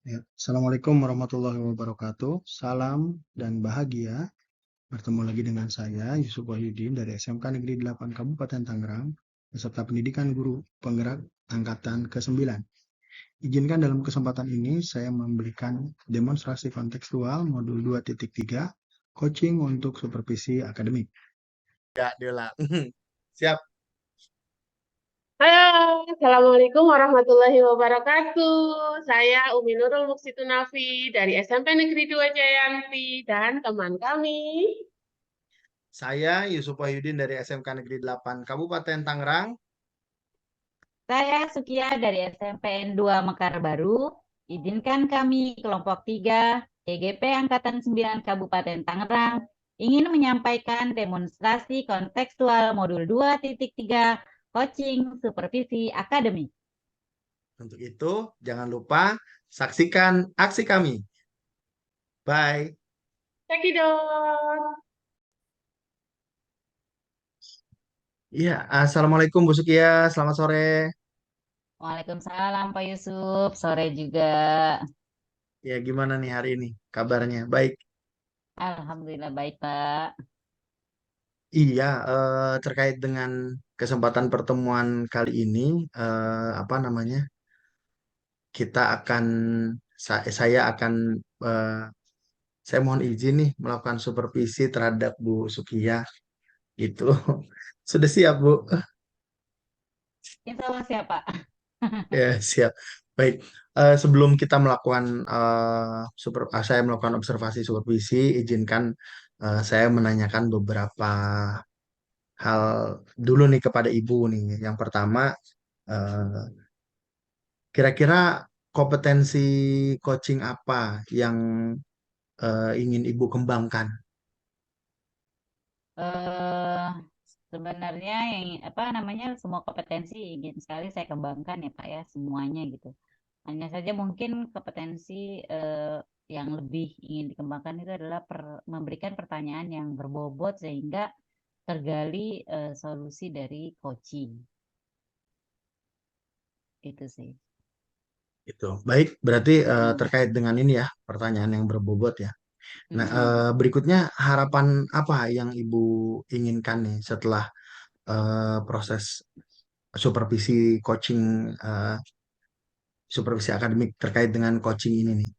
Ya, Assalamualaikum warahmatullahi wabarakatuh. Salam dan bahagia. Bertemu lagi dengan saya, Yusuf Wahyudin dari SMK Negeri 8 Kabupaten Tangerang, peserta pendidikan guru penggerak angkatan ke-9. Izinkan dalam kesempatan ini saya memberikan demonstrasi kontekstual modul 2.3, coaching untuk supervisi akademik. Enggak diulang. Siap. Halo, Assalamualaikum warahmatullahi wabarakatuh. Saya Umi Nurul Muksitunafi dari SMP Negeri 2 Jayanti dan teman kami. Saya Yusuf Wahyudin dari SMK Negeri 8 Kabupaten Tangerang. Saya Sukia dari SMPN 2 Mekar Baru. Izinkan kami kelompok 3 EGP Angkatan 9 Kabupaten Tangerang ingin menyampaikan demonstrasi kontekstual modul 2.3 coaching supervisi akademik. Untuk itu, jangan lupa saksikan aksi kami. Bye. Cekidot. Iya, Assalamualaikum Bu Sukia, selamat sore. Waalaikumsalam Pak Yusuf, sore juga. Ya, gimana nih hari ini kabarnya? Baik. Alhamdulillah baik Pak. Iya, terkait dengan kesempatan pertemuan kali ini, apa namanya? Kita akan, saya akan, eh, saya mohon izin nih melakukan supervisi terhadap Bu Sukia. Gitu. Sudah siap, Bu? Insya Allah siap Pak. Ya, siap. Baik. Sebelum kita melakukan saya melakukan observasi supervisi, izinkan saya menanyakan beberapa hal dulu nih kepada Ibu nih. Yang pertama, eh, kira-kira kompetensi coaching apa yang ingin Ibu kembangkan? eh Sebenarnya yang apa namanya semua kompetensi ingin sekali saya kembangkan ya Pak ya semuanya gitu. Hanya saja mungkin kompetensi yang lebih ingin dikembangkan itu adalah memberikan pertanyaan yang berbobot sehingga tergali solusi dari coaching. Itu sih. Itu. Baik, berarti Hmm. terkait dengan ini ya, pertanyaan yang berbobot ya. Nah, Mm-mm. berikutnya harapan apa yang Ibu inginkan nih setelah proses supervisi coaching, supervisi akademik terkait dengan coaching ini nih?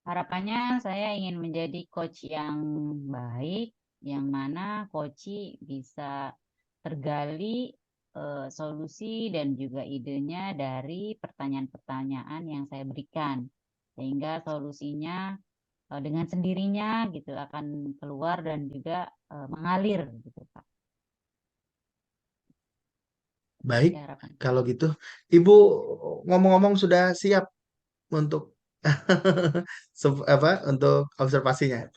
Harapannya saya ingin menjadi coach yang baik, yang mana coach bisa tergali solusi dan juga idenya dari pertanyaan-pertanyaan yang saya berikan, sehingga solusinya dengan sendirinya gitu akan keluar dan juga mengalir gitu Pak. Baik, Ya, harapan. kalau gitu, Ibu ngomong-ngomong sudah siap untuk untuk observasinya?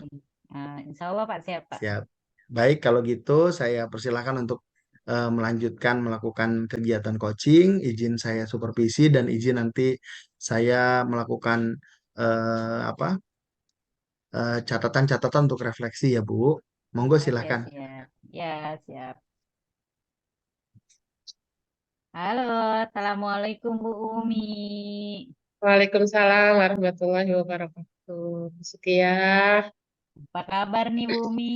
Insya Allah Pak siap Pak. Siap. Baik, kalau gitu saya persilahkan untuk melanjutkan melakukan kegiatan coaching, izin saya supervisi dan izin nanti saya melakukan apa catatan-catatan untuk refleksi ya Bu. Monggo Oh, siap silahkan. siap. Ya siap. Halo, Assalamualaikum Bu Umi. Waalaikumsalam warahmatullahi wabarakatuh. Sekia, Apa kabar nih Bu Umi?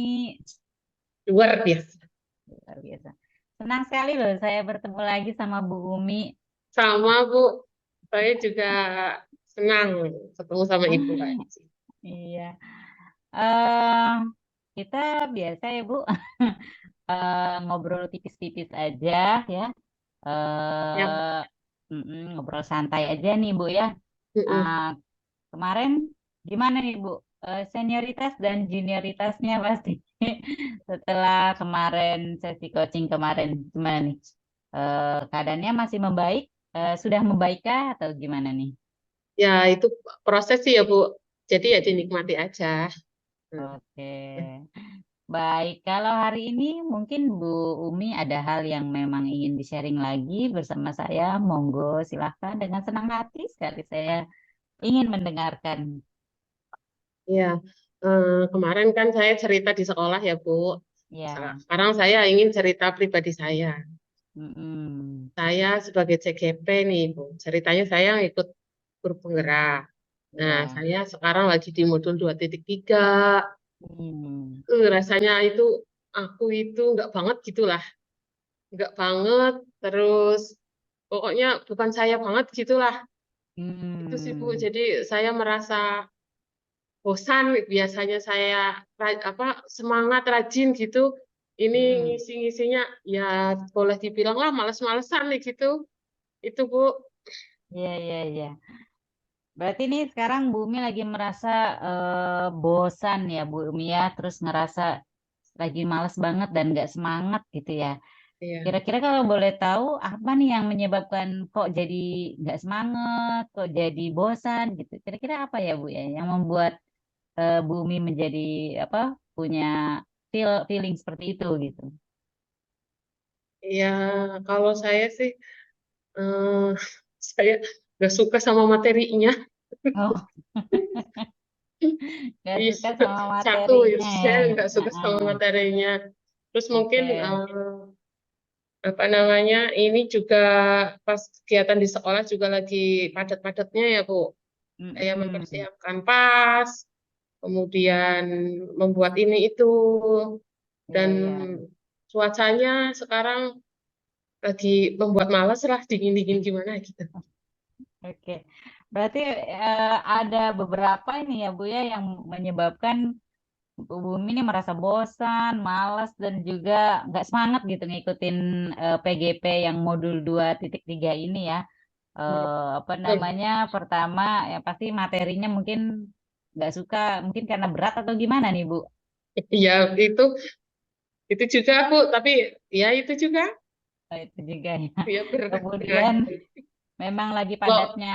luar biasa. Luar biasa. Senang sekali loh saya bertemu lagi sama Bu Umi. Sama Bu, saya juga senang ketemu sama Ibu Ah, lagi. iya. eh Kita biasa ya Bu, ngobrol tipis-tipis aja ya. Ya, Ngobrol santai aja nih Bu ya. mm-mm. Ah, Kemarin gimana nih Bu? Senioritas dan junioritasnya pasti setelah kemarin sesi coaching kemarin gimana nih? Keadaannya masih membaik? Sudah membaikkah atau gimana nih? Ya itu proses sih ya Bu. Jadi ya dinikmati aja. Hmm. Oke, baik. Kalau hari ini mungkin Bu Umi ada hal yang memang ingin di-sharing lagi bersama saya. Monggo, silahkan dengan senang hati sekali saya ingin mendengarkan. Ya, kemarin kan saya cerita di sekolah ya Bu. Ya, Sekarang saya ingin cerita pribadi saya. mm-mm. Saya sebagai CGP nih Bu. Ceritanya saya ikut guru penggerak. Nah, Ya. saya sekarang lagi di modul 2.3. Hmm. Rasanya itu aku itu nggak banget gitulah. Nggak banget, terus pokoknya bukan saya banget gitulah. Itu sih Bu. Hmm. Jadi saya merasa bosan. Biasanya saya semangat rajin gitu. Ini Hmm. ngisi-ngisinya ya boleh dibilang lah males-malesan nih gitu. Itu Bu. Iya, iya, iya. Berarti nih sekarang Bu Umi lagi merasa bosan ya Bu Umi ya, terus ngerasa lagi males banget dan nggak semangat gitu ya. Iya. Kira-kira kalau boleh tahu apa nih yang menyebabkan kok jadi nggak semangat, kok jadi bosan gitu. Kira-kira apa ya Bu ya yang membuat Bu Umi menjadi apa punya feeling seperti itu gitu. Ya, kalau saya sih, eh, saya nggak suka sama materinya. Oh, nggak Iya, suka sama satu, materinya ya. saya nggak suka sama Heeh. materinya. Terus mungkin Oke. apa namanya, ini juga pas kegiatan di sekolah juga lagi padat-padatnya ya Bu. Saya Mm-mm. mempersiapkan pas, kemudian membuat ini itu, Iya, dan iya. cuacanya sekarang lagi membuat malas lah, dingin-dingin gimana gitu. Oke. Berarti ada beberapa ini ya Bu ya yang menyebabkan Bu Bumi ini merasa bosan, malas dan juga nggak semangat gitu ngikutin PGP yang modul 2.3 ini ya. Apa Betul. namanya? Pertama ya pasti materinya mungkin nggak suka, mungkin karena berat atau gimana nih Bu? Ya itu juga Bu, tapi ya itu juga Itu juga ya. ya berat. Kemudian memang lagi Loh, padatnya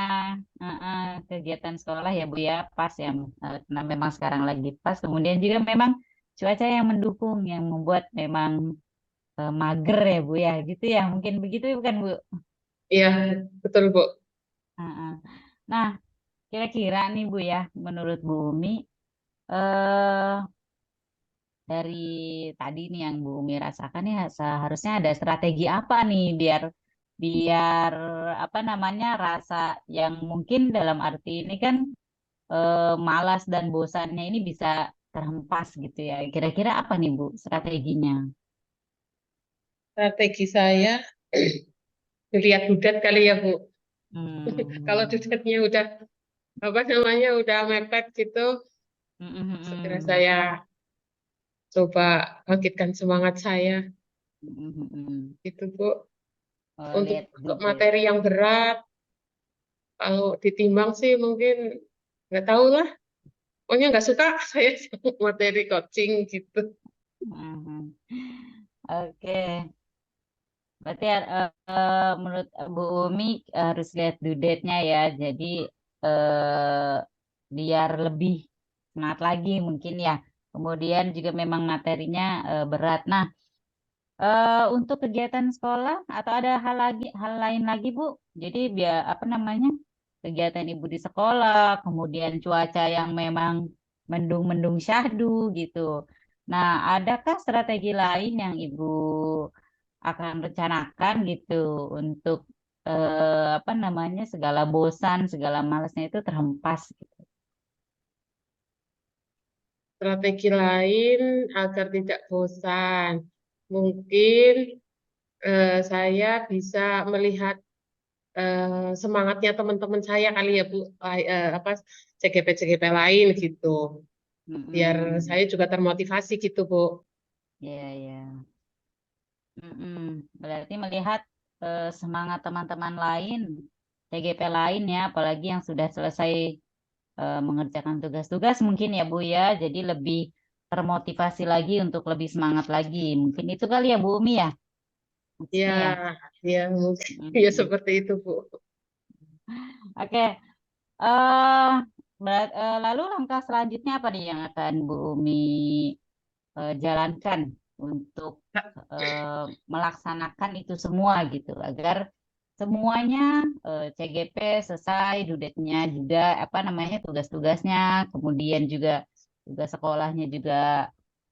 kegiatan sekolah ya Bu ya, pas ya. Karena memang sekarang lagi pas. Kemudian juga memang cuaca yang mendukung yang membuat memang mager ya Bu ya, gitu ya. Mungkin begitu ya, bukan Bu? iya betul Bu. Heeh. Nah, kira-kira nih Bu ya, menurut Bu Umi, eh dari tadi nih yang Bu Umi rasakan ya seharusnya ada strategi apa nih biar biar apa namanya rasa yang mungkin dalam arti ini kan malas dan bosannya ini bisa terhempas gitu ya. Kira-kira apa nih Bu strateginya? Strategi saya lihat budat kali ya Bu. Kalau Hmm. dudatnya udah apa namanya udah mepet gitu, segera Mm-mm-mm. saya coba bangkitkan semangat saya Mm-mm-mm. gitu Bu. Oh, Untuk lihat dude. materi yang berat, kalau ditimbang sih mungkin nggak tahu lah. Pokoknya nggak suka saya sama materi coaching gitu. Mhm. Oke, berarti menurut Bu Umi harus lihat due date-nya ya. Jadi eh, biar lebih semangat lagi mungkin ya. Kemudian juga memang materinya berat. Nah, untuk kegiatan sekolah atau ada hal lain lagi Bu? Jadi biar apa namanya kegiatan Ibu di sekolah, kemudian cuaca yang memang mendung-mendung syahdu gitu. Nah, adakah strategi lain yang Ibu akan rencanakan gitu untuk apa namanya segala bosan, segala malasnya itu terhempas gitu. Strategi lain agar tidak bosan. Mungkin saya bisa melihat semangatnya teman-teman saya kali ya Bu, apa CGP-CGP lain gitu. Biar Mm-mm. saya juga termotivasi gitu Bu. Ya, ya. Mm-mm. Berarti melihat semangat teman-teman lain, TGP lain ya, apalagi yang sudah selesai mengerjakan tugas-tugas mungkin ya Bu ya, jadi lebih termotivasi lagi untuk lebih semangat lagi. Mungkin itu kali ya Bu Umi ya, Ya, maksudnya ya. ya mungkin ya Mm-mm. seperti itu Bu. Oke, eh lalu langkah selanjutnya apa nih yang akan Bu Umi jalankan untuk melaksanakan itu semua gitu agar semuanya CGP selesai, dudetnya juga apa namanya tugas-tugasnya, kemudian juga tugas sekolahnya juga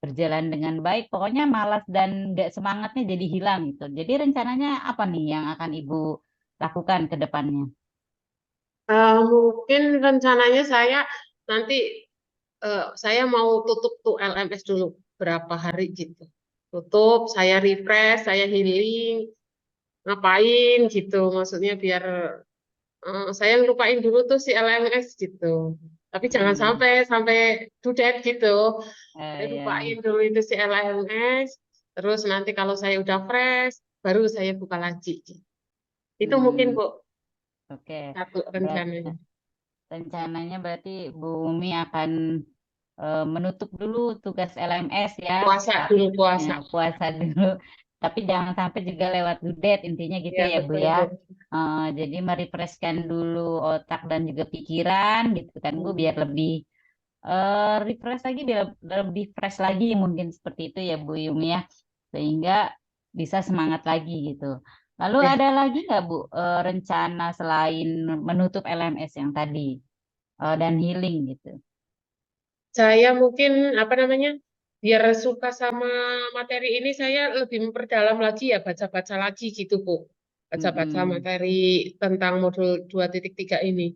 berjalan dengan baik. Pokoknya malas dan nggak semangatnya jadi hilang gitu. Jadi rencananya apa nih yang akan Ibu lakukan ke depannya? mungkin rencananya saya nanti saya mau tutup tuh LMS dulu berapa hari gitu. Tutup, saya refresh, saya healing, ngapain gitu. Maksudnya biar saya lupain dulu tuh si LMS gitu. Tapi jangan Hmm. sampai dudet gitu. Saya Ya. lupain dulu itu si LMS. Terus nanti kalau saya udah fresh, baru saya buka lagi. Itu mungkin Hmm. Bu, Oke. satu Berat- rencananya. Rencananya berarti Bu Umi akan menutup dulu tugas LMS ya, Puasa tapi dulu, puasa. puasa dulu. Tapi jangan sampai juga lewat due date, intinya gitu Ya, ya Bu betul, ya. Bu. Jadi merefreshkan dulu otak dan juga pikiran gitu kan Bu, biar lebih refresh lagi, biar lebih fresh lagi mungkin seperti itu ya Bu Yumi ya, sehingga bisa semangat lagi gitu. Lalu Ya. ada lagi nggak Bu rencana selain menutup LMS yang tadi dan healing gitu? Saya mungkin apa namanya, biar suka sama materi ini, saya lebih memperdalam lagi ya, baca-baca lagi gitu Bu. Baca-baca Mm-mm. materi tentang modul 2.3 ini.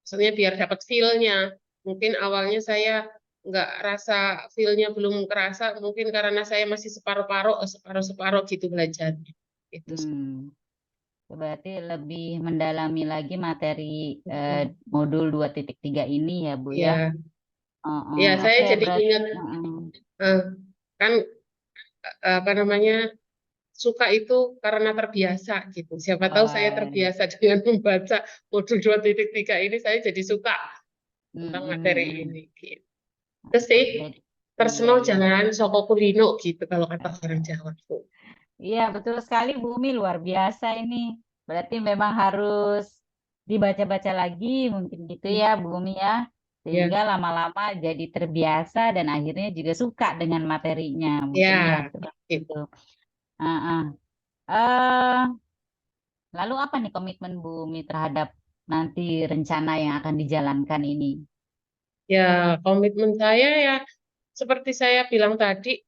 Maksudnya biar dapat feel-nya. Mungkin awalnya saya nggak rasa feel-nya belum kerasa, mungkin karena saya masih separuh-paruh, separuh-separuh gitu belajarnya. Itu sih. Hmm. Berarti lebih mendalami lagi materi modul 2.3 ini ya Bu ya. Ya, ya saya Oke, jadi berarti ingat eh, kan apa namanya, suka itu karena terbiasa gitu. Siapa tahu saya terbiasa dengan membaca modul 2.3 ini, saya jadi suka tentang materi ini. Gitu. Terus sih, jadi iya personal iya. jangan soko kulino gitu kalau kata orang Jawa. Bu. Iya, betul sekali Bu Umi, luar biasa ini. Berarti memang harus dibaca-baca lagi mungkin gitu ya Bu Umi ya. Ya, Sehingga lama-lama jadi terbiasa dan akhirnya juga suka dengan materinya mungkin ya ya, seperti gitu. itu. Ah, ah. Eh, Lalu apa nih komitmen Bu Umi terhadap nanti rencana yang akan dijalankan ini? Ya, komitmen saya ya seperti saya bilang tadi,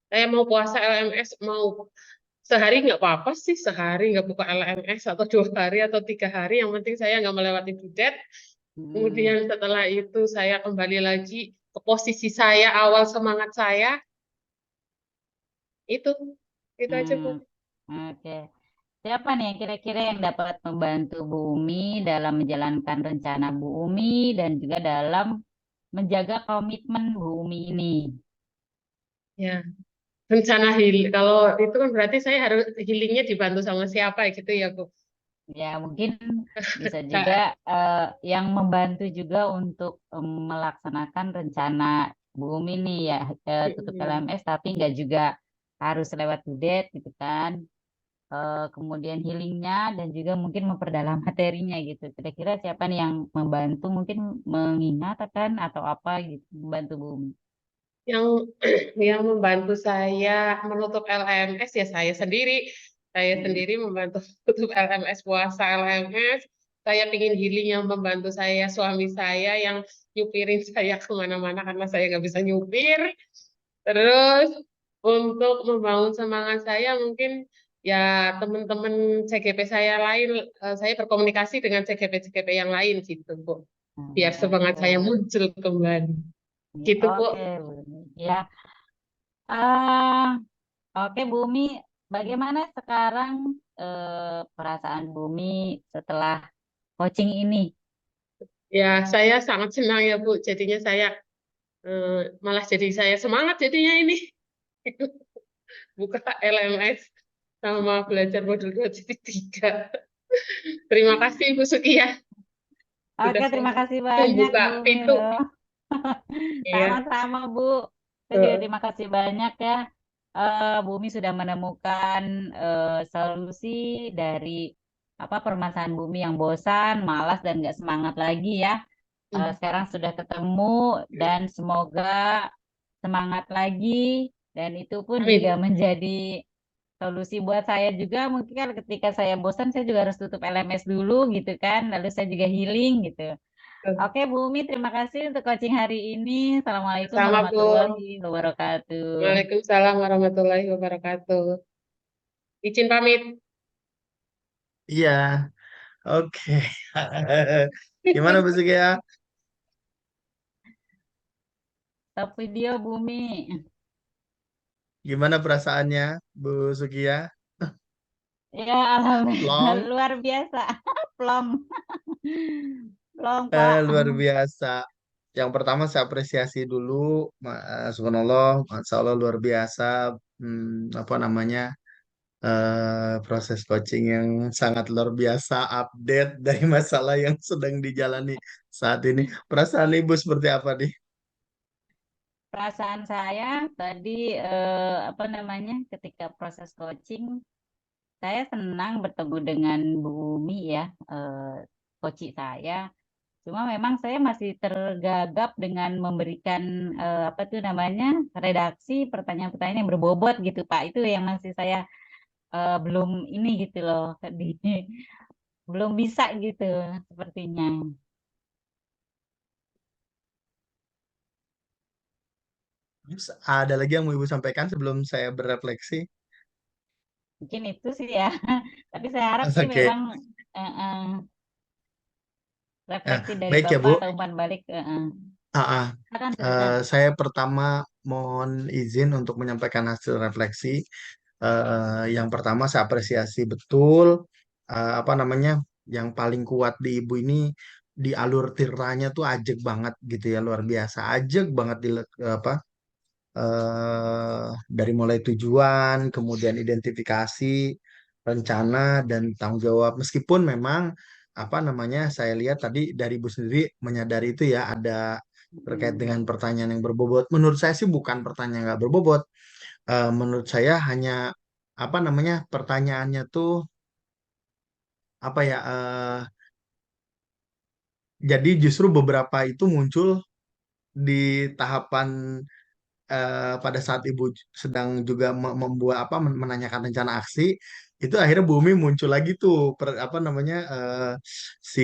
saya mau puasa LMS, mau sehari nggak apa-apa sih, sehari nggak buka LMS atau 2 hari atau 3 hari, yang penting saya nggak melewati budet. Hmm, Kemudian setelah itu saya kembali lagi ke posisi saya awal, semangat saya itu itu aja Bu. hmm, oke. Siapa nih yang kira-kira yang dapat membantu Bu Umi dalam menjalankan rencana Bu Umi dan juga dalam menjaga komitmen Bu Umi ini? Ya, rencana heal. Kalau itu kan berarti saya harus healingnya dibantu sama siapa gitu ya Bu. Ya, mungkin bisa juga Kak, yang membantu juga untuk melaksanakan rencana Bu Umi nih ya, tutup LMS tapi nggak juga harus lewat budet gitu kan. Kemudian healingnya dan juga mungkin memperdalam materinya gitu. Kira-kira siapa nih yang membantu mungkin mengingatkan atau apa gitu, membantu Bu Umi? yang yang membantu saya menutup LMS ya saya sendiri. Saya Hmm. sendiri membantu tutup LMS, puasa LMS. Saya pingin healing, yang membantu saya suami saya yang nyupirin saya kemana-mana karena saya nggak bisa nyupir. Terus untuk membangun semangat saya mungkin ya teman-teman CGP saya lain, saya berkomunikasi dengan CGP-CGP yang lain gitu, Bu. Biar semangat saya Oke. muncul kembali. Gitu, Bu. Oke, Bu Umi. Ya. Ah, oke, Bu Umi. Bagaimana sekarang perasaan Bu Umi setelah coaching ini? Ya, saya sangat senang ya, Bu. Jadinya saya malah jadi saya semangat jadinya ini. Buka LMS sama belajar modul 2.3. Terima kasih, Bu Suki ya. Oke, Sudah terima kasih banyak membuka Bu Umi pintu. loh. Iya. Sama-sama Bu. Saya juga Heeh. terima kasih banyak ya. Bu Umi sudah menemukan solusi dari apa permasalahan Bu Umi yang bosan, malas dan nggak semangat lagi ya. Sekarang sudah ketemu dan semoga semangat lagi dan itu pun juga Amin. menjadi solusi buat saya juga. Mungkin kan ketika saya bosan saya juga harus tutup LMS dulu gitu kan. Lalu saya juga healing gitu. Oke, Bu Umi, terima kasih untuk coaching hari ini. Assalamualaikum Sama, Bu. warahmatullahi wabarakatuh. Waalaikumsalam warahmatullahi wabarakatuh. Izin pamit. Iya, oke. Gimana Bu Sukia? Top video Bumi. Gimana perasaannya Bu Sukia? Ya, alhamdulillah Long? luar biasa. Plong. Plong, Pak. Luar biasa. Yang pertama saya apresiasi dulu, subhanallah, masya Allah luar biasa. Apa namanya, proses coaching yang sangat luar biasa, update dari masalah yang sedang dijalani saat ini. Perasaan Ibu seperti apa nih? Perasaan saya tadi apa namanya ketika proses coaching saya senang bertemu dengan Bu Umi ya, coach saya. Cuma memang saya masih tergagap dengan memberikan apa tuh namanya redaksi pertanyaan-pertanyaan yang berbobot gitu Pak. Itu yang masih saya belum ini gitu loh, belum bisa gitu sepertinya. Terus ada lagi yang mau Ibu sampaikan sebelum saya berefleksi? Mungkin itu sih ya. Tapi saya harap sih Oke. memang eh, eh, Nah, refleksi dari baik ya Bapak Bu. atau umpan balik. Ah, ah. Silakan, silakan. Saya pertama mohon izin untuk menyampaikan hasil refleksi. Yang pertama saya apresiasi betul apa namanya yang paling kuat di ibu ini di alur tirtanya tuh ajeg banget gitu ya luar biasa ajeg banget di apa dari mulai tujuan kemudian identifikasi rencana dan tanggung jawab meskipun memang apa namanya saya lihat tadi dari ibu sendiri menyadari itu ya ada terkait dengan pertanyaan yang berbobot menurut saya sih bukan pertanyaan yang nggak berbobot. Menurut saya hanya apa namanya pertanyaannya tuh apa ya jadi justru beberapa itu muncul di tahapan pada saat ibu sedang juga membuat apa menanyakan rencana aksi itu akhirnya Bumi muncul lagi tuh apa namanya si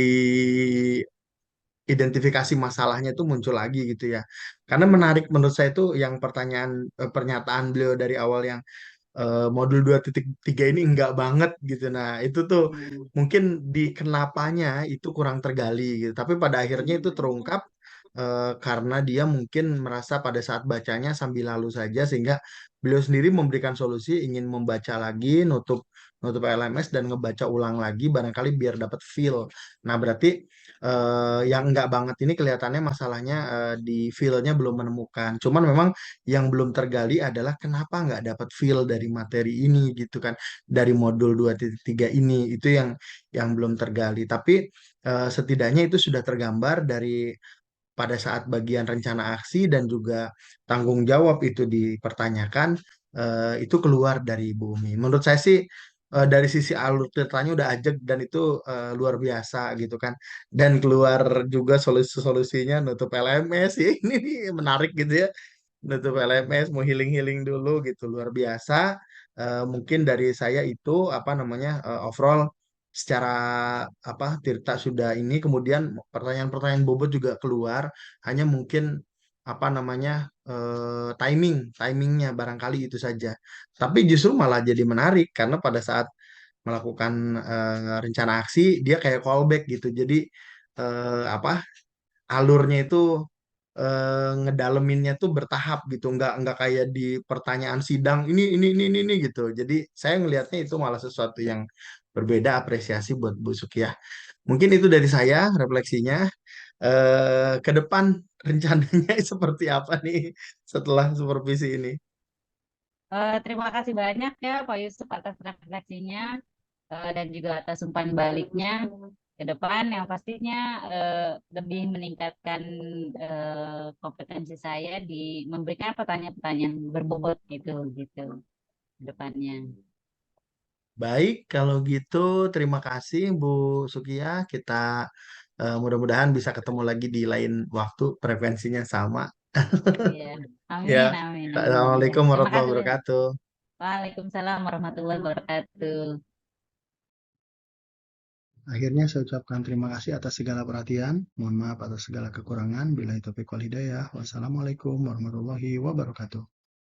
identifikasi masalahnya itu muncul lagi gitu ya karena menarik menurut saya itu yang pernyataan beliau dari awal yang modul 2.3 ini enggak banget gitu. Nah, itu tuh Hmm. mungkin di kenapanya itu kurang tergali gitu. Tapi pada akhirnya itu terungkap karena dia mungkin merasa pada saat bacanya sambil lalu saja sehingga beliau sendiri memberikan solusi ingin membaca lagi nutup nutup LMS dan ngebaca ulang lagi barangkali biar dapat feel. Nah, berarti yang enggak banget ini kelihatannya masalahnya di feel-nya belum menemukan. Cuman memang yang belum tergali adalah kenapa nggak dapat feel dari materi ini gitu kan dari modul 2.3 ini itu yang belum tergali tapi setidaknya itu sudah tergambar dari pada saat bagian rencana aksi dan juga tanggung jawab itu dipertanyakan itu keluar dari bumi menurut saya sih dari sisi alur ceritanya udah ajak dan itu luar biasa gitu kan dan keluar juga solusi-solusinya nutup LMS ya ini nih menarik gitu ya nutup LMS mau healing-healing dulu gitu luar biasa. Mungkin dari saya itu apa namanya overall secara apa Tirta sudah ini kemudian pertanyaan-pertanyaan bobot juga keluar hanya mungkin apa namanya timingnya barangkali itu saja tapi justru malah jadi menarik karena pada saat melakukan rencana aksi dia kayak callback gitu jadi apa alurnya itu ngedaleminnya tuh bertahap gitu nggak kayak di pertanyaan sidang ini gitu jadi saya ngelihatnya itu malah sesuatu yang berbeda apresiasi buat Bu Sukiyah mungkin itu dari saya refleksinya ke depan rencananya seperti apa nih setelah supervisi ini. Terima kasih banyak ya Pak Yusuf atas refleksinya dan juga atas umpan baliknya ke depan yang pastinya lebih meningkatkan kompetensi saya di memberikan pertanyaan-pertanyaan berbobot gitu gitu ke depannya. Baik kalau gitu terima kasih Bu Sukiyah kita mudah-mudahan bisa ketemu lagi di lain waktu frekuensinya sama. Iya, Ya, amin, amin, amin. Ya, Assalamualaikum terima warahmatullahi kasih. wabarakatuh. Waalaikumsalam warahmatullahi wabarakatuh. Akhirnya saya ucapkan terima kasih atas segala perhatian. Mohon maaf atas segala kekurangan. Billahi taufiq wal hidayah. Wassalamualaikum warahmatullahi wabarakatuh.